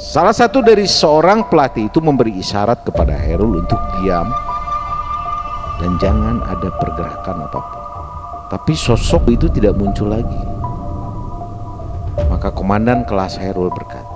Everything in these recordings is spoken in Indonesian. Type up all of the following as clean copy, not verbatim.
Salah satu dari seorang pelatih itu memberi isyarat kepada Hairul untuk diam dan jangan ada pergerakan apapun. Tapi sosok itu tidak muncul lagi. Maka komandan kelas Hairul berkata,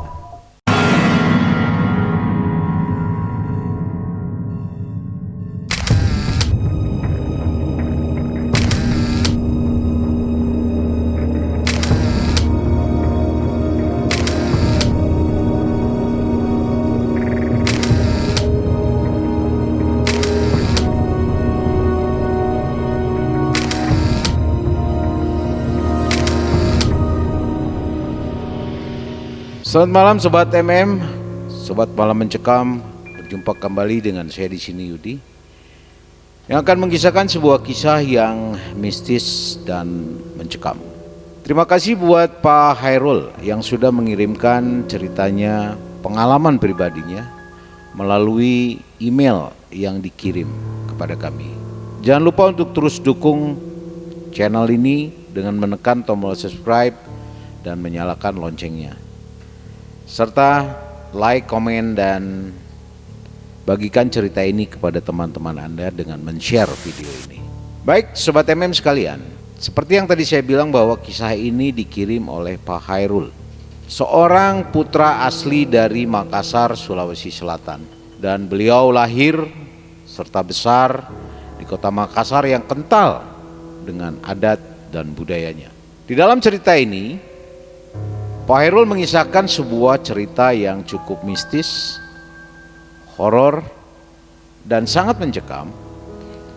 selamat malam Sobat MM, Sobat Malam Mencekam. Berjumpa kembali dengan saya di sini Yudi, yang akan mengisahkan sebuah kisah yang mistis dan mencekam. Terima kasih buat Pak Hairul yang sudah mengirimkan ceritanya, pengalaman pribadinya melalui email yang dikirim kepada kami. Jangan lupa untuk terus dukung channel ini dengan menekan tombol subscribe dan menyalakan loncengnya, serta like, komen, dan bagikan cerita ini kepada teman-teman Anda dengan men-share video ini. Baik Sobat MM sekalian, seperti yang tadi saya bilang bahwa kisah ini dikirim oleh Pak Hairul, seorang putra asli dari Makassar, Sulawesi Selatan. Dan beliau lahir serta besar di kota Makassar yang kental dengan adat dan budayanya. Di dalam cerita ini Pak Hairul mengisahkan sebuah cerita yang cukup mistis, horor, dan sangat mencekam.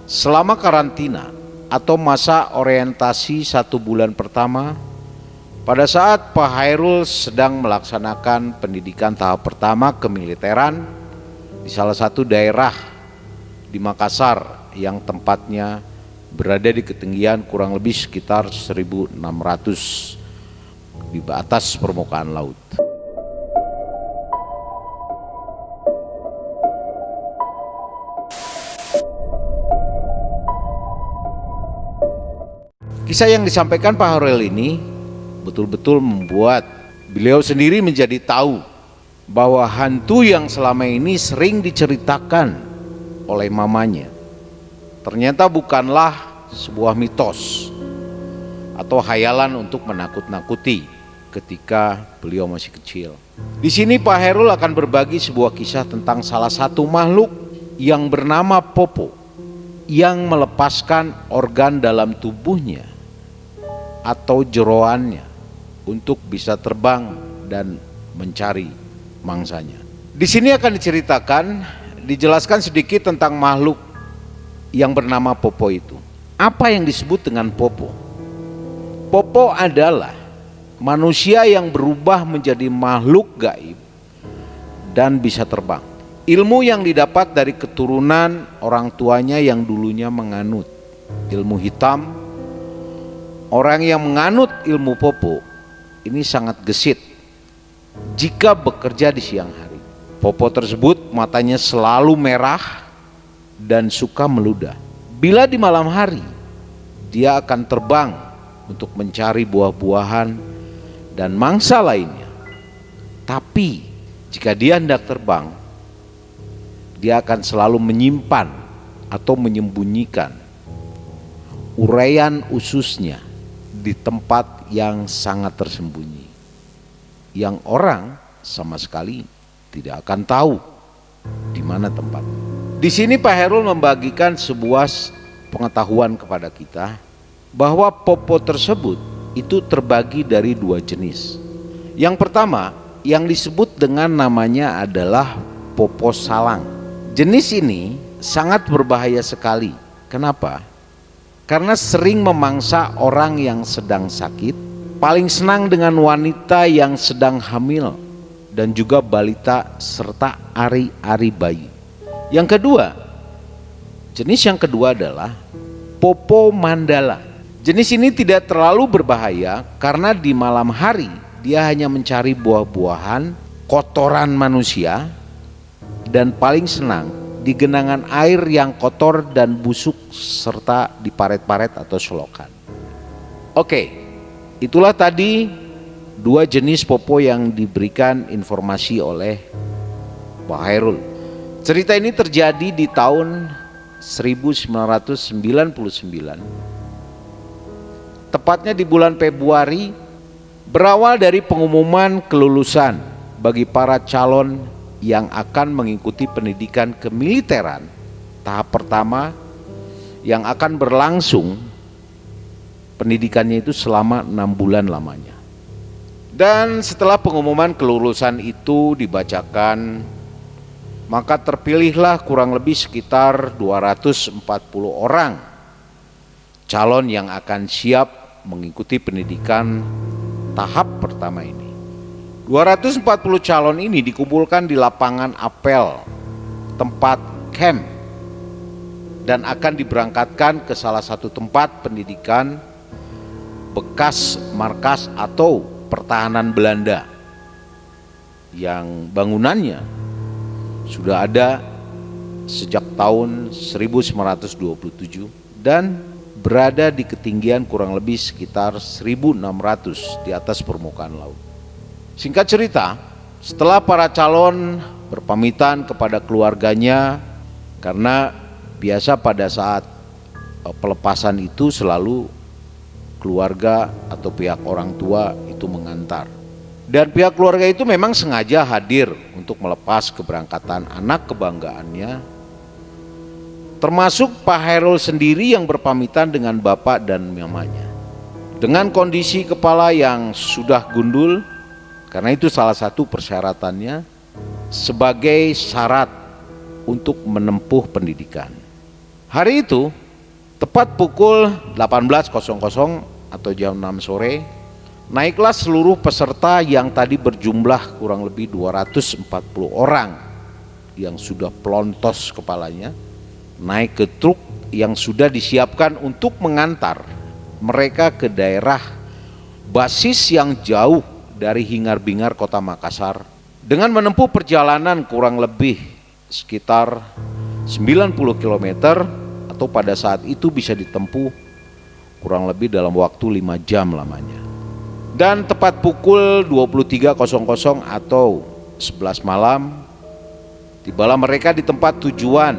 Selama karantina atau masa orientasi 1 bulan pertama, pada saat Pak Hairul sedang melaksanakan pendidikan tahap pertama kemiliteran di salah satu daerah di Makassar yang tempatnya berada di ketinggian kurang lebih sekitar 1.600 di atas permukaan laut. Kisah yang disampaikan Pak Hairul ini betul-betul membuat beliau sendiri menjadi tahu bahwa hantu yang selama ini sering diceritakan oleh mamanya ternyata bukanlah sebuah mitos atau hayalan untuk menakut-nakuti ketika beliau masih kecil. Di sini Pak Hairul akan berbagi sebuah kisah tentang salah satu makhluk yang bernama Popo yang melepaskan organ dalam tubuhnya atau jeroannya untuk bisa terbang dan mencari mangsanya. Di sini akan dijelaskan sedikit tentang makhluk yang bernama Popo itu. Apa yang disebut dengan Popo? Popo adalah manusia yang berubah menjadi makhluk gaib dan bisa terbang. Ilmu yang didapat dari keturunan orang tuanya yang dulunya menganut ilmu hitam. Orang yang menganut ilmu Popo ini sangat gesit jika bekerja di siang hari. Popo tersebut matanya selalu merah dan suka meludah. Bila di malam hari, dia akan terbang untuk mencari buah-buahan dan mangsa lainnya. Tapi jika dia hendak terbang, dia akan selalu menyimpan atau menyembunyikan uraian ususnya di tempat yang sangat tersembunyi, yang orang sama sekali tidak akan tahu di mana tempat. Di sini Pak Hairul membagikan sebuah pengetahuan kepada kita bahwa Popo tersebut itu terbagi dari 2 jenis. Yang pertama yang disebut dengan namanya adalah Popo Salang. Jenis ini sangat berbahaya sekali. Kenapa? Karena sering memangsa orang yang sedang sakit, paling senang dengan wanita yang sedang hamil, dan juga balita serta ari-ari bayi. Yang kedua, jenis yang kedua adalah Popo Mandala. Jenis ini tidak terlalu berbahaya karena di malam hari dia hanya mencari buah-buahan, kotoran manusia, dan paling senang di genangan air yang kotor dan busuk serta di paret-paret atau selokan. Oke, itulah tadi dua jenis popo yang diberikan informasi oleh Pak Hairul. Cerita ini terjadi di tahun 1999, tepatnya di bulan Februari, berawal dari pengumuman kelulusan bagi para calon yang akan mengikuti pendidikan kemiliteran tahap pertama yang akan berlangsung pendidikannya itu selama 6 bulan lamanya. Dan setelah pengumuman kelulusan itu dibacakan, maka terpilihlah kurang lebih sekitar 240 orang calon yang akan siap mengikuti pendidikan tahap pertama ini. 240 calon ini dikumpulkan di lapangan apel, tempat camp, dan akan diberangkatkan ke salah satu tempat pendidikan bekas markas atau pertahanan Belanda yang bangunannya sudah ada sejak tahun 1927 dan berada di ketinggian kurang lebih sekitar 1.600 di atas permukaan laut. Singkat cerita, setelah para calon berpamitan kepada keluarganya, karena biasa pada saat pelepasan itu selalu keluarga atau pihak orang tua itu mengantar. Dan pihak keluarga itu memang sengaja hadir untuk melepas keberangkatan anak kebanggaannya, termasuk Pak Hairul sendiri yang berpamitan dengan bapak dan mamanya. Dengan kondisi kepala yang sudah gundul, karena itu salah satu persyaratannya sebagai syarat untuk menempuh pendidikan. Hari itu, tepat pukul 18.00 atau jam 6 sore, naiklah seluruh peserta yang tadi berjumlah kurang lebih 240 orang yang sudah pelontos kepalanya, naik ke truk yang sudah disiapkan untuk mengantar mereka ke daerah basis yang jauh dari hingar-bingar kota Makassar, dengan menempuh perjalanan kurang lebih sekitar 90 km atau pada saat itu bisa ditempuh kurang lebih dalam waktu 5 jam lamanya. Dan tepat pukul 23.00 atau 11 malam, tibalah mereka di tempat tujuan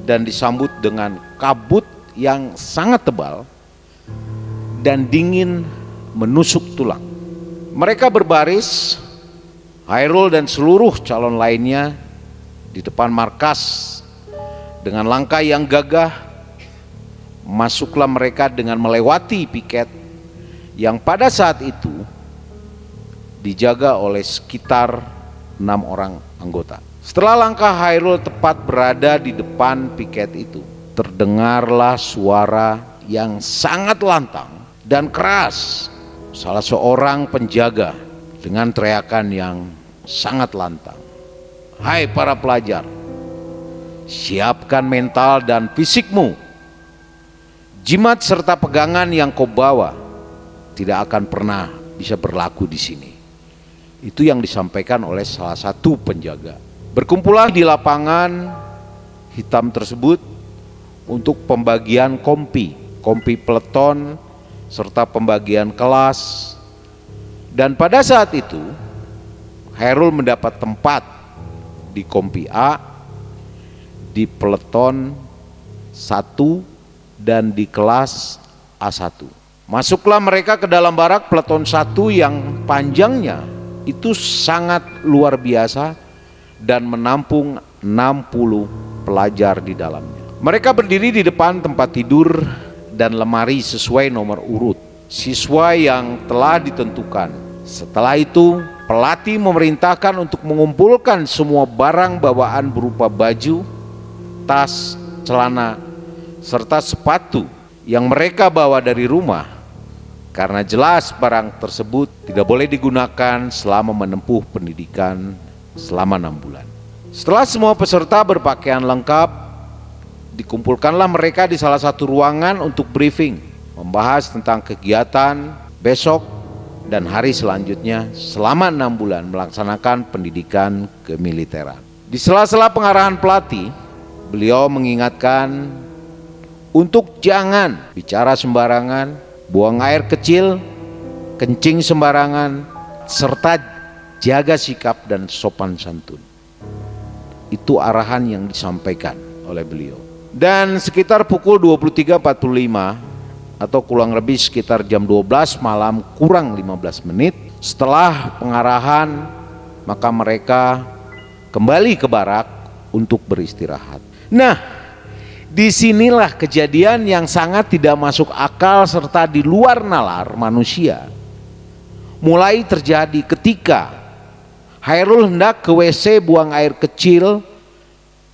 dan disambut dengan kabut yang sangat tebal dan dingin menusuk tulang. Mereka berbaris, Hairul dan seluruh calon lainnya di depan markas dengan langkah yang gagah. Masuklah mereka dengan melewati piket yang pada saat itu dijaga oleh sekitar 6 orang anggota. Setelah langkah Hairul tepat berada di depan piket itu, terdengarlah suara yang sangat lantang dan keras. Salah seorang penjaga dengan teriakan yang sangat lantang, "Hai para pelajar, siapkan mental dan fisikmu. Jimat serta pegangan yang kau bawa tidak akan pernah bisa berlaku di sini." Itu yang disampaikan oleh salah satu penjaga. Berkumpullah di lapangan hitam tersebut untuk pembagian kompi peleton serta pembagian kelas. Dan pada saat itu Hairul mendapat tempat di kompi A, di peleton 1 dan di kelas A1. Masuklah mereka ke dalam barak peleton 1 yang panjangnya itu sangat luar biasa dan menampung 60 pelajar di dalamnya. Mereka berdiri di depan tempat tidur dan lemari sesuai nomor urut siswa yang telah ditentukan. Setelah itu, pelatih memerintahkan untuk mengumpulkan semua barang bawaan berupa baju, tas, celana, serta sepatu yang mereka bawa dari rumah, karena jelas barang tersebut tidak boleh digunakan selama menempuh pendidikan selama 6 bulan. Setelah semua peserta berpakaian lengkap, dikumpulkanlah mereka di salah satu ruangan untuk briefing, membahas tentang kegiatan besok dan hari selanjutnya selama 6 bulan melaksanakan pendidikan kemiliteran. Di sela-sela pengarahan pelatih, beliau mengingatkan untuk jangan bicara sembarangan, buang air kecil kencing sembarangan, serta jaga sikap dan sopan santun. Itu arahan yang disampaikan oleh beliau. Dan sekitar pukul 23.45 atau kurang lebih sekitar jam 12 malam kurang 15 menit setelah pengarahan, maka mereka kembali ke barak untuk beristirahat. Nah, disinilah kejadian yang sangat tidak masuk akal serta di luar nalar manusia mulai terjadi ketika Hairul hendak ke WC buang air kecil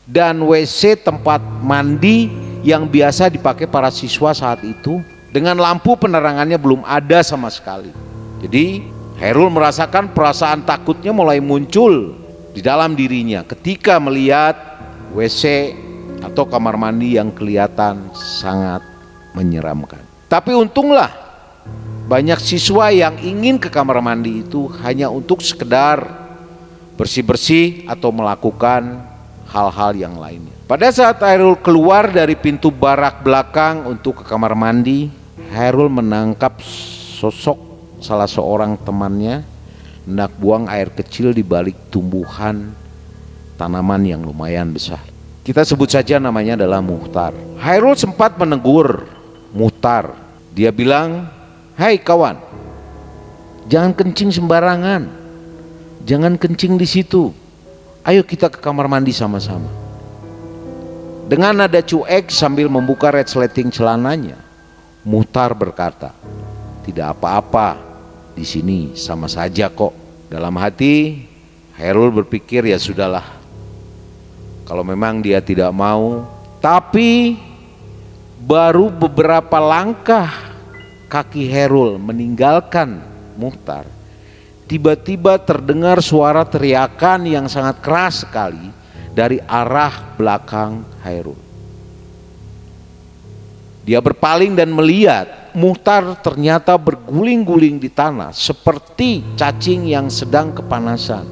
dan WC tempat mandi yang biasa dipakai para siswa saat itu, dengan lampu penerangannya belum ada sama sekali. Jadi Hairul merasakan perasaan takutnya mulai muncul di dalam dirinya ketika melihat WC atau kamar mandi yang kelihatan sangat menyeramkan. Tapi untunglah banyak siswa yang ingin ke kamar mandi itu hanya untuk sekedar bersih-bersih atau melakukan hal-hal yang lainnya. Pada saat Hairul keluar dari pintu barak belakang untuk ke kamar mandi, Hairul menangkap sosok salah seorang temannya hendak buang air kecil di balik tumbuhan tanaman yang lumayan besar. Kita sebut saja namanya adalah Muhtar. Hairul sempat menegur Muhtar. Dia bilang, "Hai kawan, jangan kencing sembarangan. Jangan kencing di situ. Ayo kita ke kamar mandi sama-sama." Dengan nada cuek sambil membuka resleting celananya, Muhtar berkata, "Tidak apa-apa, di sini sama saja kok." Dalam hati, Hairul berpikir, ya sudahlah. Kalau memang dia tidak mau, tapi baru beberapa langkah kaki Hairul meninggalkan Muhtar, tiba-tiba terdengar suara teriakan yang sangat keras sekali dari arah belakang Hairul. Dia berpaling dan melihat Muhtar ternyata berguling-guling di tanah seperti cacing yang sedang kepanasan,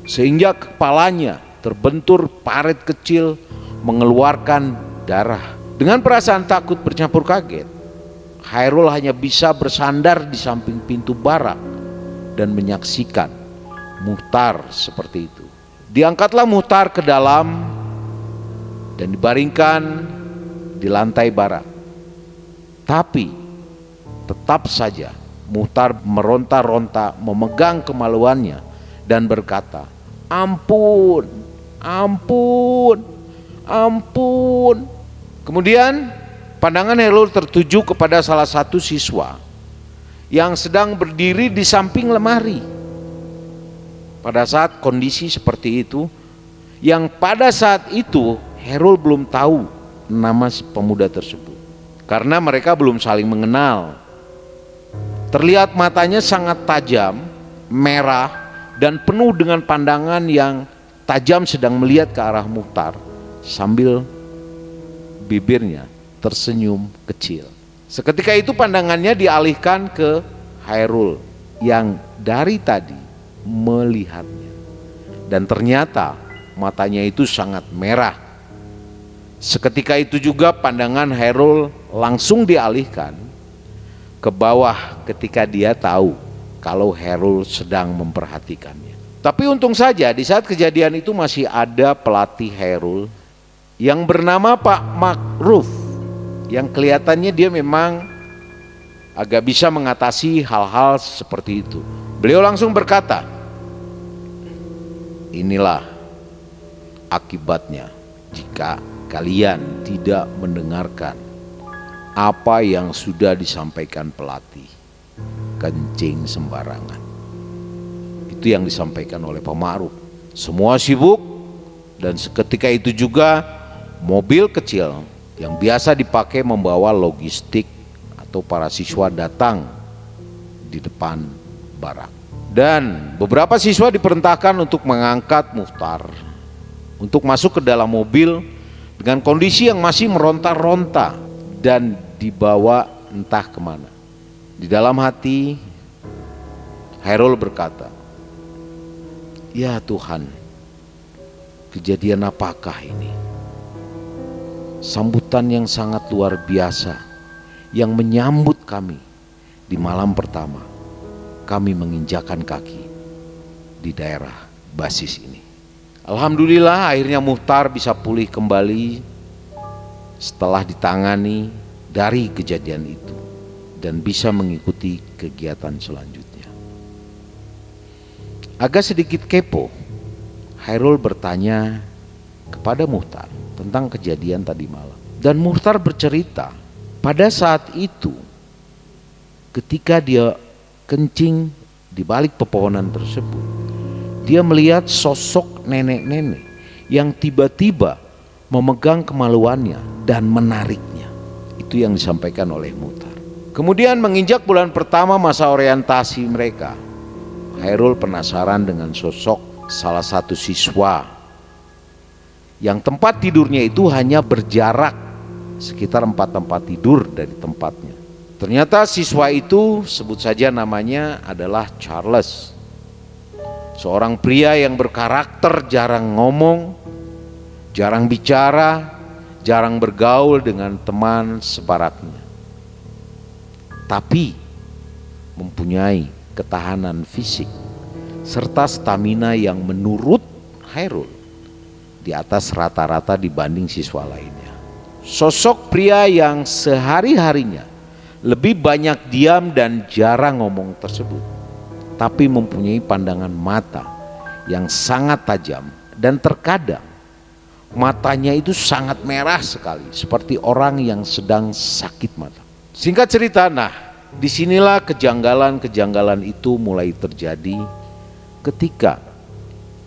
sehingga kepalanya terbentur parit kecil mengeluarkan darah. Dengan perasaan takut bercampur kaget, Hairul hanya bisa bersandar di samping pintu barak dan menyaksikan Muhtar seperti itu. Diangkatlah Muhtar ke dalam dan dibaringkan di lantai barak. Tapi tetap saja Muhtar meronta-ronta memegang kemaluannya dan berkata, "Ampun, ampun, ampun." Kemudian pandangan Hairul tertuju kepada salah satu siswa yang sedang berdiri di samping lemari. Pada saat kondisi seperti itu, yang pada saat itu Hairul belum tahu nama si pemuda tersebut karena mereka belum saling mengenal. Terlihat matanya sangat tajam, merah, dan penuh dengan pandangan yang tajam sedang melihat ke arah Muhtar sambil bibirnya tersenyum kecil. Seketika itu pandangannya dialihkan ke Hairul yang dari tadi melihatnya, dan ternyata matanya itu sangat merah. Seketika itu juga pandangan Hairul langsung dialihkan ke bawah ketika dia tahu kalau Hairul sedang memperhatikannya. Tapi untung saja di saat kejadian itu masih ada pelatih Hairul yang bernama Pak Makruf, yang kelihatannya dia memang agak bisa mengatasi hal-hal seperti itu. Beliau langsung berkata, "Inilah akibatnya jika kalian tidak mendengarkan apa yang sudah disampaikan pelatih, kencing sembarangan." Itu yang disampaikan oleh Pak Ma'ruf. Semua sibuk, dan seketika itu juga mobil kecil yang biasa dipakai membawa logistik atau para siswa datang di depan barak. Dan beberapa siswa diperintahkan untuk mengangkat Muhtar untuk masuk ke dalam mobil dengan kondisi yang masih meronta-ronta dan dibawa entah kemana. Di dalam hati Hairul berkata, "Ya Tuhan, kejadian apakah ini? Sambutan yang sangat luar biasa yang menyambut kami di malam pertama kami menginjakan kaki di daerah basis ini. Alhamdulillah akhirnya Muhtar bisa pulih kembali setelah ditangani dari kejadian itu dan bisa mengikuti kegiatan selanjutnya. Agak sedikit kepo, Hairul bertanya kepada Muhtar tentang kejadian tadi malam. Dan Muhtar bercerita, pada saat itu ketika dia kencing di balik pepohonan tersebut, dia melihat sosok nenek-nenek yang tiba-tiba memegang kemaluannya dan menariknya. Itu yang disampaikan oleh Muhtar. Kemudian menginjak bulan pertama masa orientasi mereka, Hairul penasaran dengan sosok salah satu siswa yang tempat tidurnya itu hanya berjarak sekitar 4 tempat tidur dari tempatnya. Ternyata siswa itu, sebut saja namanya, adalah Charles. Seorang pria yang berkarakter jarang ngomong, jarang bicara, jarang bergaul dengan teman separaknya. Tapi mempunyai ketahanan fisik serta stamina yang menurut Hairul di atas rata-rata dibanding siswa lainnya. Sosok pria yang sehari-harinya lebih banyak diam dan jarang ngomong tersebut, tapi mempunyai pandangan mata yang sangat tajam dan terkadang matanya itu sangat merah sekali seperti orang yang sedang sakit mata. Singkat cerita, disinilah kejanggalan-kejanggalan itu mulai terjadi ketika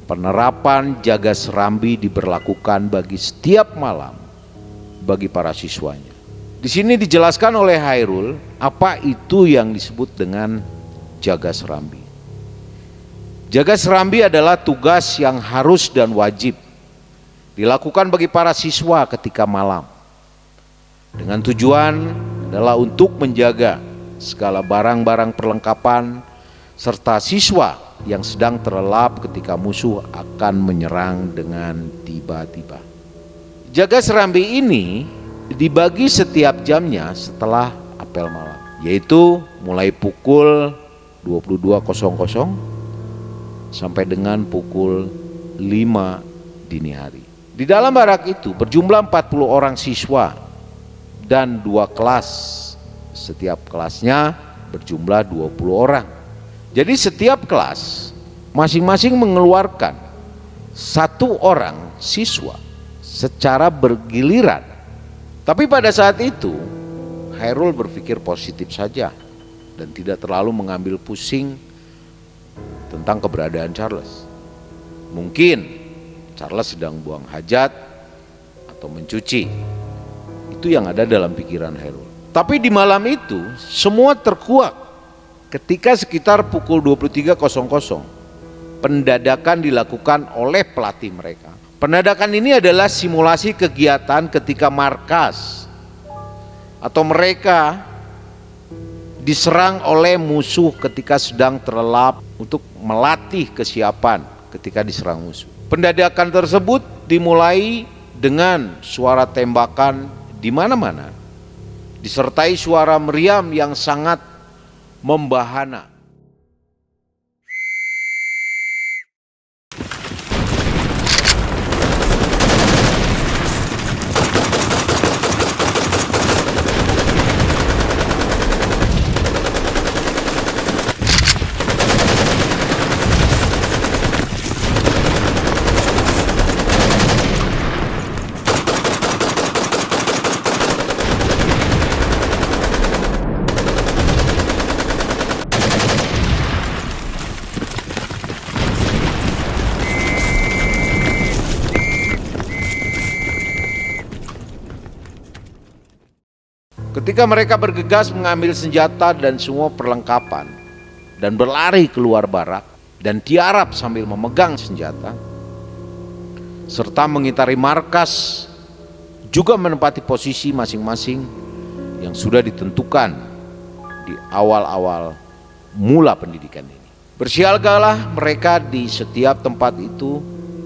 penerapan jaga serambi diberlakukan bagi setiap malam bagi para siswanya. Di sini dijelaskan oleh Hairul apa itu yang disebut dengan jaga serambi. Jaga serambi adalah tugas yang harus dan wajib dilakukan bagi para siswa ketika malam, dengan tujuan adalah untuk menjaga segala barang-barang perlengkapan serta siswa yang sedang terlelap ketika musuh akan menyerang dengan tiba-tiba. Jaga serambi ini dibagi setiap jamnya setelah apel malam, yaitu mulai pukul 22.00 sampai dengan pukul 5 dini hari. Di dalam barak itu berjumlah 40 orang siswa dan 2 kelas. Setiap kelasnya berjumlah 20 orang. Jadi setiap kelas masing-masing mengeluarkan 1 orang siswa secara bergiliran. Tapi pada saat itu Hairul berpikir positif saja dan tidak terlalu mengambil pusing tentang keberadaan Charles. Mungkin Charles sedang buang hajat atau mencuci. Itu yang ada dalam pikiran Hairul. Tapi di malam itu semua terkuak ketika sekitar pukul 23.00 pendadakan dilakukan oleh pelatih mereka. Pendadakan ini adalah simulasi kegiatan ketika markas atau mereka diserang oleh musuh ketika sedang terlelap untuk melatih kesiapan ketika diserang musuh. Pendadakan tersebut dimulai dengan suara tembakan di mana-mana, disertai suara meriam yang sangat membahana. Ketika mereka bergegas mengambil senjata dan semua perlengkapan dan berlari keluar barak dan tiarap sambil memegang senjata serta mengitari markas, juga menempati posisi masing-masing yang sudah ditentukan di awal-awal mula pendidikan ini. Bersiagalah mereka di setiap tempat itu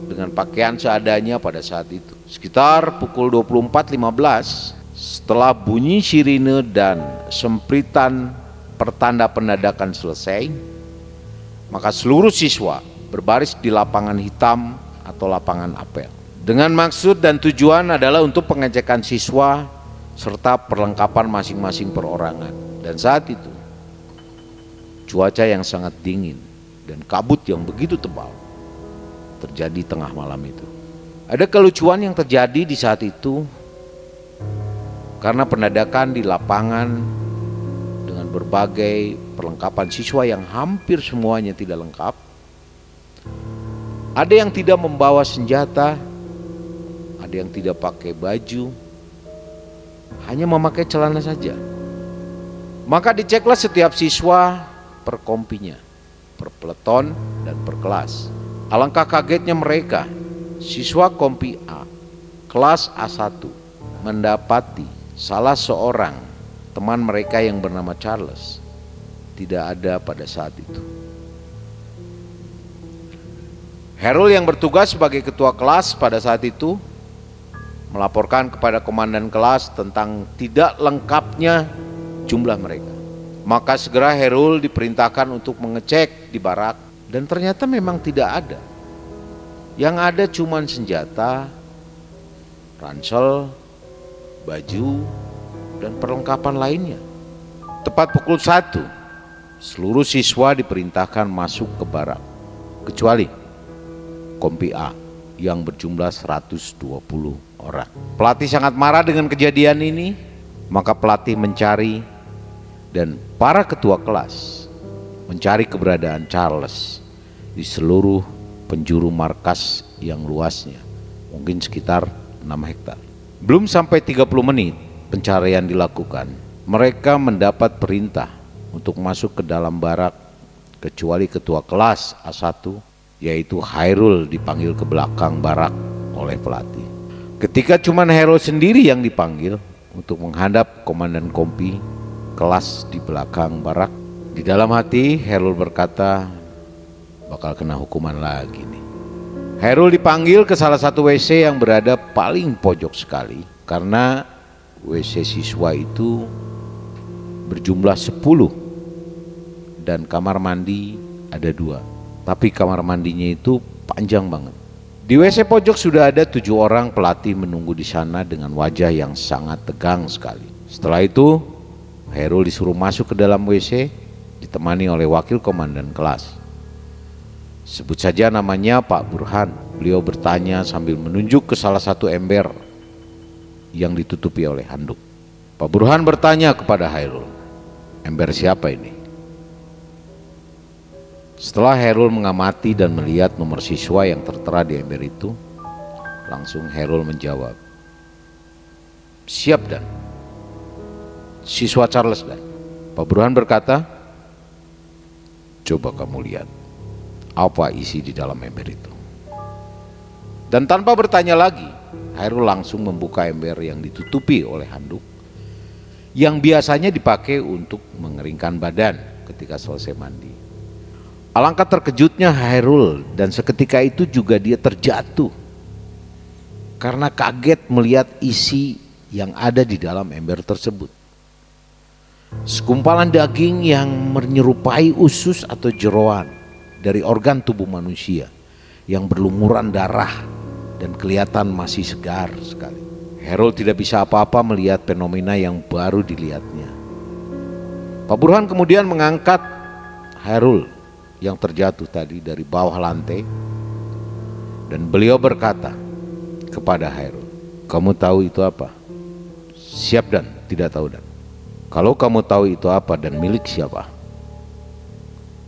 dengan pakaian seadanya pada saat itu. Sekitar pukul 24.15 setelah bunyi sirine dan sempritan pertanda pendataan selesai, maka seluruh siswa berbaris di lapangan hitam atau lapangan apel. Dengan maksud dan tujuan adalah untuk pengecekan siswa serta perlengkapan masing-masing perorangan. Dan saat itu cuaca yang sangat dingin dan kabut yang begitu tebal terjadi tengah malam itu. Ada kelucuan yang terjadi di saat itu karena pendataan di lapangan dengan berbagai perlengkapan siswa yang hampir semuanya tidak lengkap. Ada yang tidak membawa senjata, ada yang tidak pakai baju, hanya memakai celana saja. Maka diceklah setiap siswa per kompinya, per peleton dan per kelas. Alangkah kagetnya mereka, siswa kompi A, kelas A1, mendapati salah seorang teman mereka yang bernama Charles tidak ada pada saat itu. Harold yang bertugas sebagai ketua kelas pada saat itu melaporkan kepada komandan kelas tentang tidak lengkapnya jumlah mereka. Maka segera Harold diperintahkan untuk mengecek di barak dan ternyata memang tidak ada. Yang ada cuma senjata, ransel, baju, dan perlengkapan lainnya. Tepat pukul 1, seluruh siswa diperintahkan masuk ke barak, kecuali kompi A yang berjumlah 120 orang. Pelatih sangat marah dengan kejadian ini, maka pelatih mencari dan para ketua kelas mencari keberadaan Charles di seluruh penjuru markas yang luasnya, mungkin sekitar 6 hektar. Belum sampai 30 menit pencarian dilakukan, mereka mendapat perintah untuk masuk ke dalam barak kecuali ketua kelas A1, yaitu Harold dipanggil ke belakang barak oleh pelatih. Ketika cuma Harold sendiri yang dipanggil untuk menghadap komandan kompi kelas di belakang barak, di dalam hati Harold berkata, bakal kena hukuman lagi nih. Harold dipanggil ke salah satu WC yang berada paling pojok sekali, karena WC siswa itu berjumlah 10 dan kamar mandi ada 2, tapi kamar mandinya itu panjang banget. Di WC pojok sudah ada 7 orang pelatih menunggu di sana dengan wajah yang sangat tegang sekali. Setelah itu Harold disuruh masuk ke dalam WC ditemani oleh wakil komandan kelas. Sebut saja namanya Pak Burhan. Beliau bertanya sambil menunjuk ke salah satu ember yang ditutupi oleh handuk. Pak Burhan bertanya kepada Harold, ember siapa ini? Setelah Harold mengamati dan melihat nomor siswa yang tertera di ember itu, langsung Harold menjawab, siap Dan, siswa Charles Dan. Pak Burhan berkata, coba kamu lihat apa isi di dalam ember itu. Dan tanpa bertanya lagi, Harold langsung membuka ember yang ditutupi oleh handuk yang biasanya dipakai untuk mengeringkan badan ketika selesai mandi. Alangkah terkejutnya Harold, dan seketika itu juga dia terjatuh karena kaget melihat isi yang ada di dalam ember tersebut. Segumpalan daging yang menyerupai usus atau jeroan dari organ tubuh manusia yang berlumuran darah dan kelihatan masih segar sekali. Harold tidak bisa apa-apa melihat fenomena yang baru dilihatnya. Pak Burhan kemudian mengangkat Harold yang terjatuh tadi dari bawah lantai, dan beliau berkata kepada Harold, kamu tahu itu apa? Siap Dan, tidak tahu Dan. Kalau kamu tahu itu apa dan milik siapa,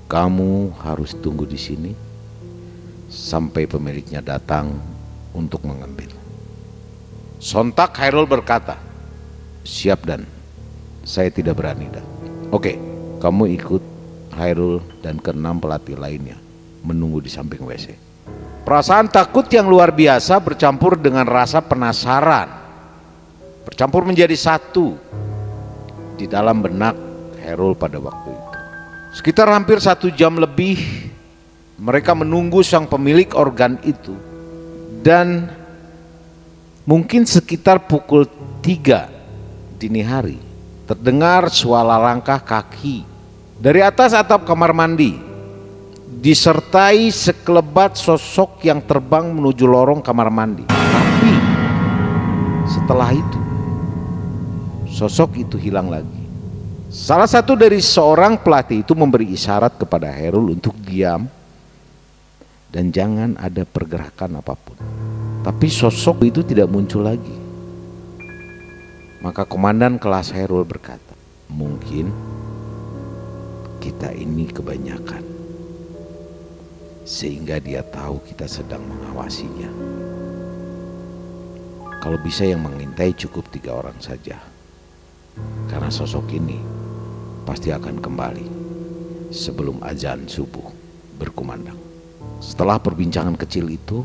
kamu harus tunggu di sini sampai pemiliknya datang untuk mengambil. Sontak Harold berkata, siap Dan, saya tidak berani Dan. Oke, kamu ikut Harold dan ke-6 pelatih lainnya menunggu di samping WC. Perasaan takut yang luar biasa bercampur dengan rasa penasaran, bercampur menjadi satu di dalam benak Harold pada waktu itu. Sekitar hampir 1 jam lebih mereka menunggu sang pemilik organ itu, dan mungkin sekitar pukul 3 dini hari terdengar suara langkah kaki Dari atas atap kamar mandi disertai sekelebat sosok yang terbang menuju lorong kamar mandi. Tapi setelah itu sosok itu hilang lagi. Salah satu dari seorang pelatih itu memberi isyarat kepada Hairul untuk diam dan jangan ada pergerakan apapun. Tapi sosok itu tidak muncul lagi. Maka komandan kelas Hairul berkata, mungkin kita ini kebanyakan, sehingga dia tahu kita sedang mengawasinya. Kalau bisa yang mengintai cukup 3 orang saja, karena sosok ini pasti akan kembali sebelum azan subuh berkumandang. Setelah perbincangan kecil itu,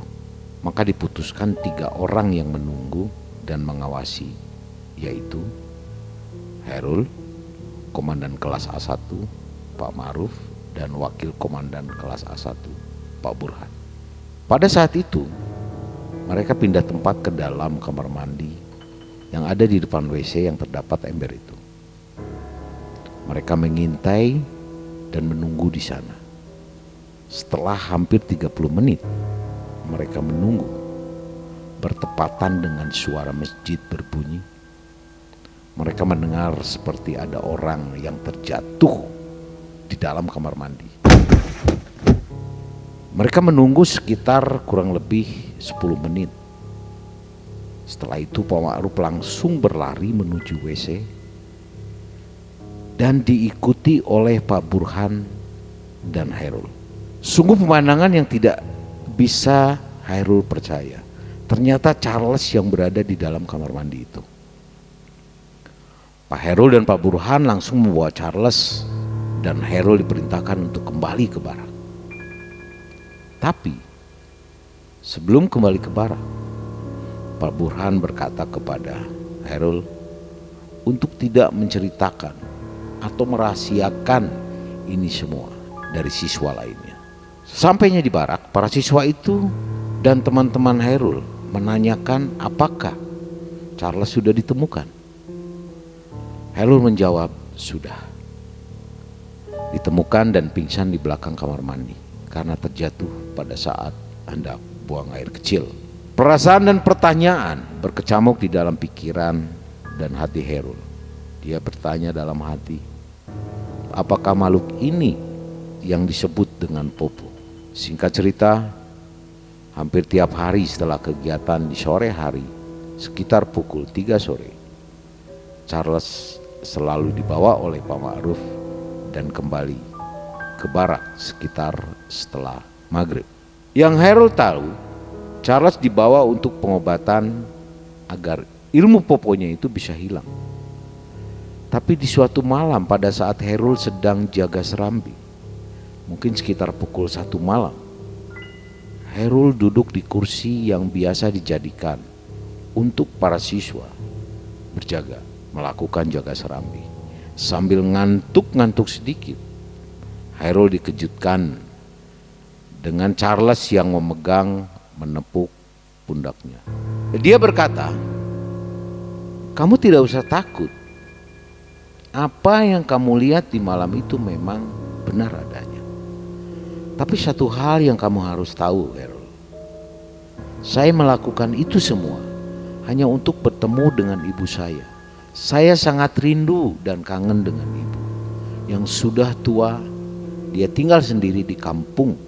maka diputuskan 3 orang yang menunggu dan mengawasi, yaitu Hairul, komandan kelas A1 Pak Ma'ruf, dan wakil komandan kelas A1 Pak Burhan. Pada saat itu mereka pindah tempat ke dalam kamar mandi yang ada di depan WC yang terdapat ember itu. Mereka mengintai dan menunggu di sana. Setelah hampir 30 menit mereka menunggu, bertepatan dengan suara masjid berbunyi. Mereka mendengar seperti ada orang yang terjatuh di dalam kamar mandi. Mereka menunggu sekitar kurang lebih 10 menit. Setelah itu Pak Ma'ruf langsung berlari menuju WC dan diikuti oleh Pak Burhan dan Hairul. Sungguh pemandangan yang tidak bisa Hairul percaya. Ternyata Charles yang berada di dalam kamar mandi itu. Pak Hairul dan Pak Burhan langsung membawa Charles dan Hairul diperintahkan untuk kembali ke barak. Tapi sebelum kembali ke barak, Pak Burhan berkata kepada Hairul untuk tidak menceritakan atau merahasiakan ini semua dari siswa lainnya. Sampainya di barak, para siswa itu dan teman-teman Hairul menanyakan apakah Charles sudah ditemukan. Hairul menjawab, sudah. Ditemukan dan pingsan di belakang kamar mandi karena terjatuh pada saat hendak buang air kecil. Perasaan dan pertanyaan berkecamuk di dalam pikiran dan hati Hairul. Dia bertanya dalam hati, apakah makhluk ini yang disebut dengan Popo? Singkat cerita, hampir tiap hari setelah kegiatan di sore hari, sekitar pukul 3 sore, Charles selalu dibawa oleh Pak Ma'ruf dan kembali ke barak sekitar setelah maghrib. Yang Hairul tahu, Charles dibawa untuk pengobatan agar ilmu Poponya itu bisa hilang. Tapi di suatu malam pada saat Hairul sedang jaga serambi, mungkin sekitar pukul 1 malam, Hairul duduk di kursi yang biasa dijadikan untuk para siswa berjaga, melakukan jaga serambi. Sambil ngantuk-ngantuk sedikit, Hairul dikejutkan dengan Charles yang memegang menepuk pundaknya. Dia berkata, kamu tidak usah takut. Apa yang kamu lihat di malam itu memang benar adanya. Tapi satu hal yang kamu harus tahu, Hairul. Saya melakukan itu semua hanya untuk bertemu dengan ibu saya. Saya sangat rindu dan kangen dengan ibu yang sudah tua. Dia tinggal sendiri di kampung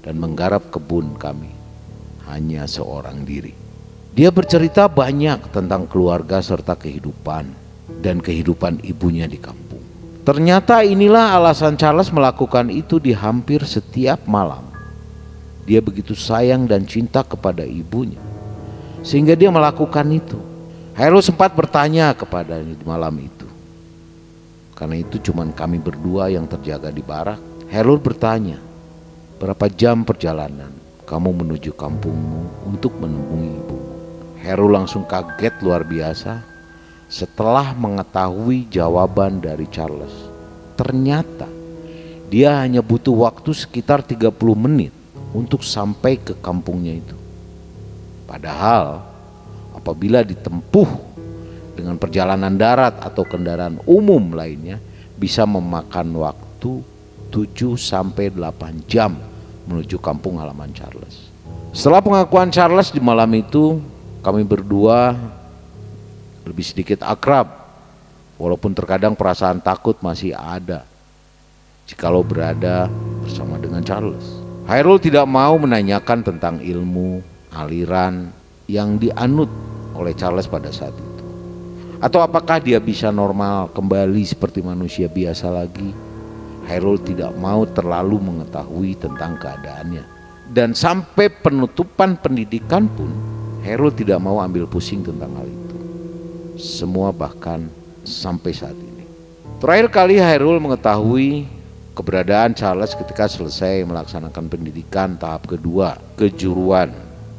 dan menggarap kebun kami hanya seorang diri. Dia bercerita banyak tentang keluarga serta kehidupan dan kehidupan ibunya di kampung. Ternyata inilah alasan Charles melakukan itu di hampir setiap malam. Dia begitu sayang dan cinta kepada ibunya sehingga dia melakukan itu. Hairul sempat bertanya kepadanya di malam itu. Karena itu cuman kami berdua yang terjaga di barak. Hairul bertanya, berapa jam perjalanan kamu menuju kampungmu untuk menemui ibumu? Hairul langsung kaget luar biasa setelah mengetahui jawaban dari Charles. Ternyata dia hanya butuh waktu sekitar 30 menit untuk sampai ke kampungnya itu. Padahal apabila ditempuh dengan perjalanan darat atau kendaraan umum lainnya bisa memakan waktu 7 sampai 8 jam menuju kampung halaman Charles. Setelah pengakuan Charles di malam itu, kami berdua lebih sedikit akrab, walaupun terkadang perasaan takut masih ada jikalau berada bersama dengan Charles. Hairul tidak mau menanyakan tentang ilmu, aliran yang dianut oleh Charles pada saat itu, atau apakah dia bisa normal kembali seperti manusia biasa lagi. Hairul tidak mau terlalu mengetahui tentang keadaannya. Dan sampai penutupan pendidikan pun Hairul tidak mau ambil pusing tentang hal itu. Semua bahkan sampai saat ini. Terakhir kali Hairul mengetahui keberadaan Charles ketika selesai melaksanakan pendidikan tahap kedua kejuruan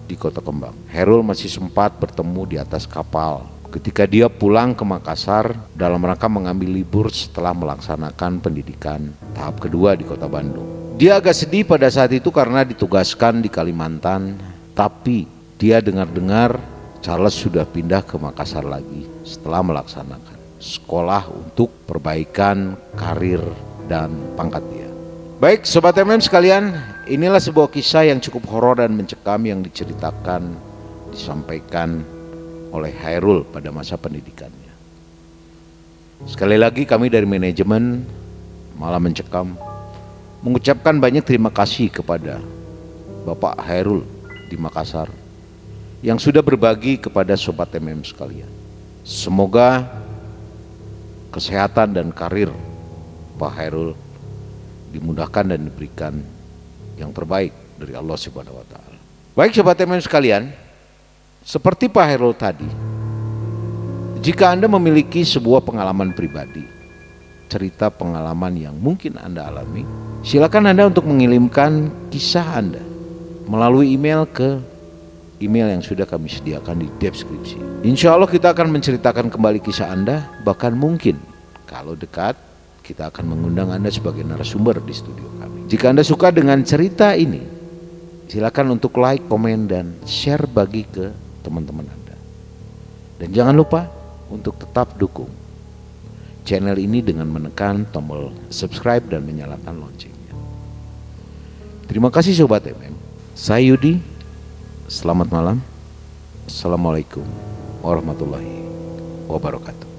di Kota Kembang. Hairul masih sempat bertemu di atas kapal ketika dia pulang ke Makassar dalam rangka mengambil libur setelah melaksanakan pendidikan tahap kedua di Kota Bandung. Dia agak sedih pada saat itu karena ditugaskan di Kalimantan, tapi dia dengar-dengar Charles sudah pindah ke Makassar lagi setelah melaksanakan sekolah untuk perbaikan karir dan pangkat dia. Baik Sobat MM sekalian, inilah sebuah kisah yang cukup horor dan mencekam yang diceritakan, disampaikan oleh Hairul pada masa pendidikannya. Sekali lagi kami dari manajemen Malam Mencekam mengucapkan banyak terima kasih kepada Bapak Hairul di Makassar yang sudah berbagi kepada Sobat MM sekalian. Semoga kesehatan dan karir Pak Hairul dimudahkan dan diberikan yang terbaik dari Allah Subhanahu wa taala. Baik Sobat MM sekalian, seperti Pak Hairul tadi, jika Anda memiliki sebuah pengalaman pribadi, cerita pengalaman yang mungkin Anda alami, silakan Anda untuk mengirimkan kisah Anda melalui email ke email yang sudah kami sediakan di deskripsi. Insya Allah kita akan menceritakan kembali kisah Anda, bahkan mungkin kalau dekat kita akan mengundang Anda sebagai narasumber di studio kami. Jika Anda suka dengan cerita ini, silakan untuk like, komen, dan share bagi ke teman-teman Anda. Dan jangan lupa untuk tetap dukung channel ini dengan menekan tombol subscribe dan menyalakan loncengnya. Terima kasih Sobat MM. Saya Yudi. Selamat malam. Assalamualaikum warahmatullahi wabarakatuh.